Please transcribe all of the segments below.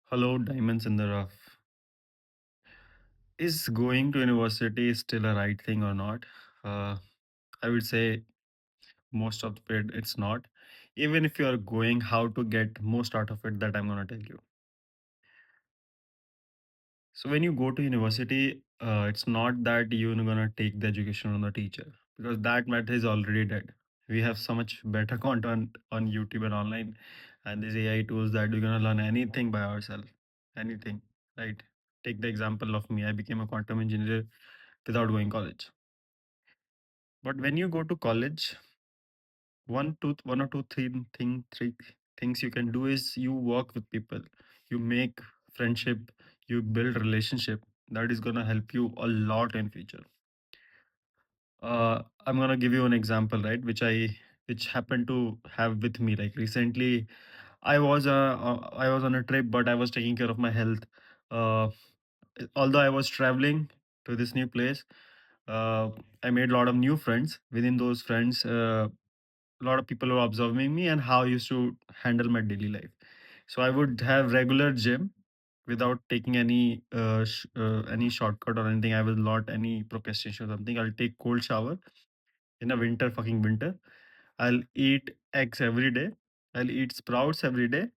Hello, diamonds in the rough. Is going to university still a right thing or not? Uh, I would say most of it it's not. Even if you are going, how to get most out of it, that I'm gonna tell you. So when you go to university, it's not that you're gonna take the education from the teacher because that matter is already dead. We have so much better content on YouTube and online, and these AI tools that we're gonna learn anything by ourselves, anything, right? Take the example of me. I became a quantum engineer without going college. But when you go to college, one or two, three things you can do is you work with people, you make friendship, you build relationship. That is gonna help you a lot in future. I'm gonna give you an example, right? Which happened to have with me. Like recently, I was on a trip, but I was taking care of my health. Uh, Although I was traveling to this new place, uh, I made a lot of new friends. Within those friends, a lot of people were observing me and how I used to handle my daily life. So I would have regular gym without taking any shortcut or anything. I will not any procrastination or something. I'll take cold shower in a winter, fucking winter. I'll eat eggs every day. I'll eat sprouts every day.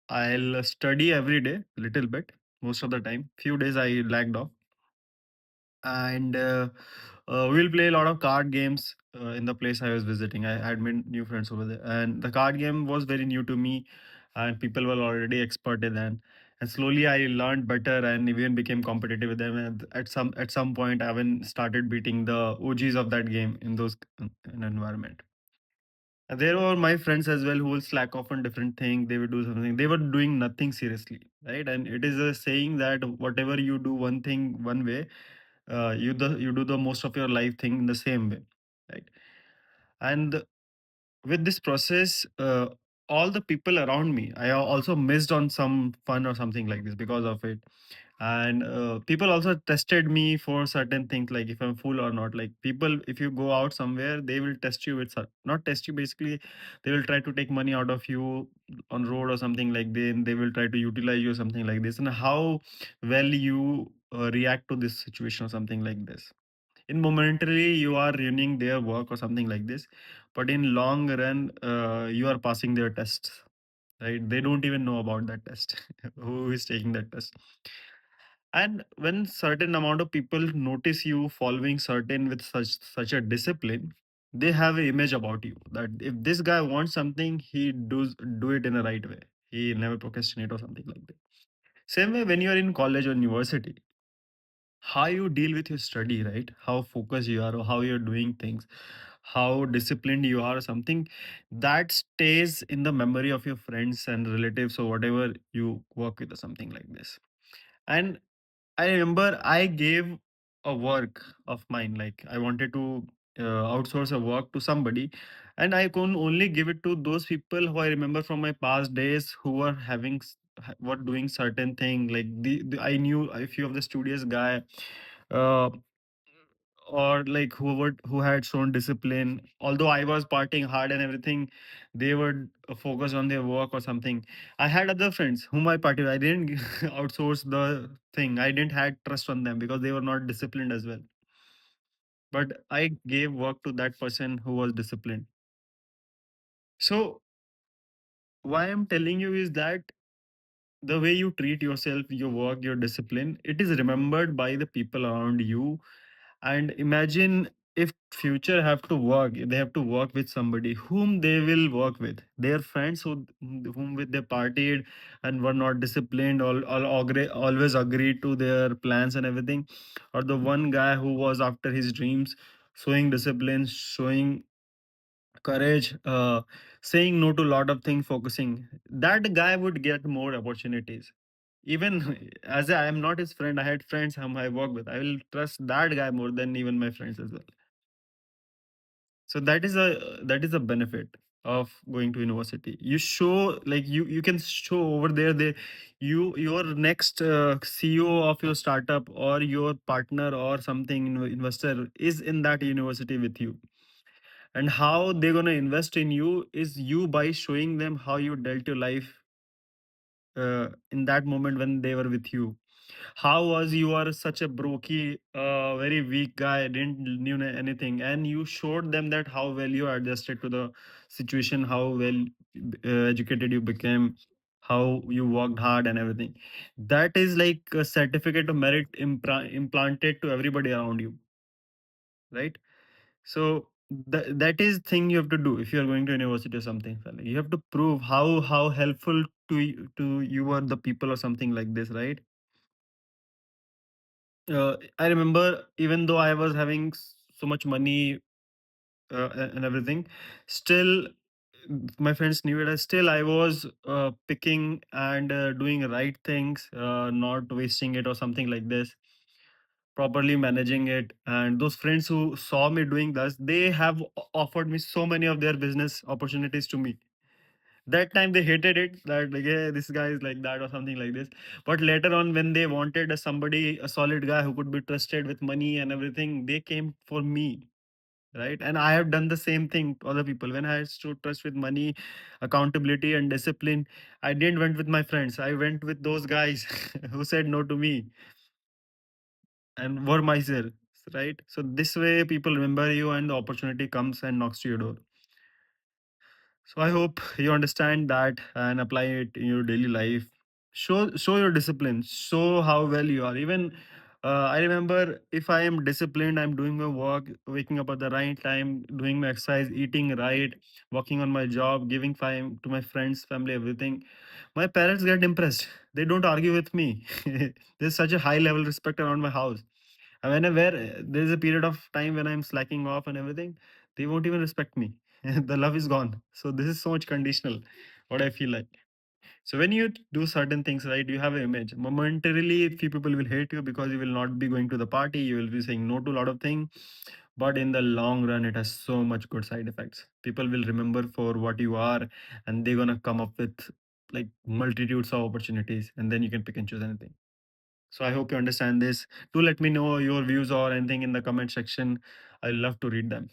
I'll study every day, little bit, most of the time. Few days I lagged off, and we'll play a lot of card games in the place I was visiting. I had made new friends over there, and the card game was very new to me, and people were already expert in that. And slowly, I learned better and even became competitive with them. And at some point, I even started beating the OGs of that game in those in environment. And there were my friends as well who will slack off on different things. They would do something. They were doing nothing seriously, right? And it is a saying that whatever you do one thing one way, you do the most of your life thing in the same way, right? And with this process, all the people around me, I also missed on some fun or something like this because of it. And people also tested me for certain things, like if I'm full or not. Like people, if you go out somewhere, they will test you with not test you, basically they will try to take money out of you on road or something, like then they will try to utilize you or something like this, and how well you react to this situation or something like this. In momentarily you are ruining their work or something like this, but in long run, you are passing their tests, right? They don't even know about that test who is taking that test. And when certain amount of people notice you following certain with such a discipline, they have an image about you that if this guy wants something, he does do it in a right way. He never procrastinate or something like that. Same way when you are in college or university, how you deal with your study, right? How focused you are, or how you're doing things, how disciplined you are, something that stays in the memory of your friends and relatives or whatever you work with or something like this. And I remember I gave a work of mine, like I wanted to outsource a work to somebody, and I can only give it to those people who I remember from my past days who were were doing certain thing. Like I knew a few of the studious guy, uh, or like who had shown discipline. Although I was partying hard and everything, they would focus on their work or something. I had other friends whom I party with. I didn't outsource the thing. I didn't had trust on them because they were not disciplined as well. But I gave work to that person who was disciplined. So why I'm telling you is that the way you treat yourself, your work, your discipline, it is remembered by the people around you. And imagine if future have to work, they have to work with somebody whom they will work with, their friends whom with they partied and were not disciplined, always agreed to their plans and everything, or the one guy who was after his dreams, showing discipline, showing courage, saying no to a lot of things, focusing, that guy would get more opportunities. Even as I am not his friend, I had friends whom I work with. I will trust that guy more than even my friends as well. So that is a benefit of going to university. You show, like you can show over there, your next CEO of your startup or your partner or something investor is in that university with you, and how they're going to invest in you is you by showing them how you dealt your life in that moment when they were with you? How was you are such a brokey, very weak guy, didn't knew anything, and you showed them that how well you adjusted to the situation, how well educated you became, how you worked hard and everything. That is like a certificate of merit implanted to everybody around you, right? So that is thing you have to do if you are going to university or something. Like, you have to prove how helpful to you are the people or something like this, right? I remember even though I was having so much money and everything, still my friends knew it. Still, I was picking and doing right things, not wasting it or something like this. Properly managing it, and those friends who saw me doing this, they have offered me so many of their business opportunities to me. That time they hated it, that like, yeah, this guy is like that or something like this. But later on, when they wanted somebody, a solid guy who could be trusted with money and everything, they came for me, right? And I have done the same thing to other people. When I stood trust with money, accountability and discipline, I didn't went with my friends, I went with those guys who said no to me and were myself, right? So this way people remember you and the opportunity comes and knocks to your door. So I hope you understand that and apply it in your daily life. Show your discipline. Show how well you are. Even I remember, if I am disciplined, I'm doing my work, waking up at the right time, doing my exercise, eating right, working on my job, giving time to my friends, family, everything. My parents get impressed. They don't argue with me. There's such a high level respect around my house. And whenever there's a period of time when I'm slacking off and everything, they won't even respect me. The love is gone. So this is so much conditional, what I feel like. So when you do certain things, right, you have an image. Momentarily, few people will hate you because you will not be going to the party. You will be saying no to a lot of things. But in the long run, it has so much good side effects. People will remember for what you are, and they're gonna come up with like multitudes of opportunities, and then you can pick and choose anything. So I hope you understand this. Do let me know your views or anything in the comment section. I love to read them.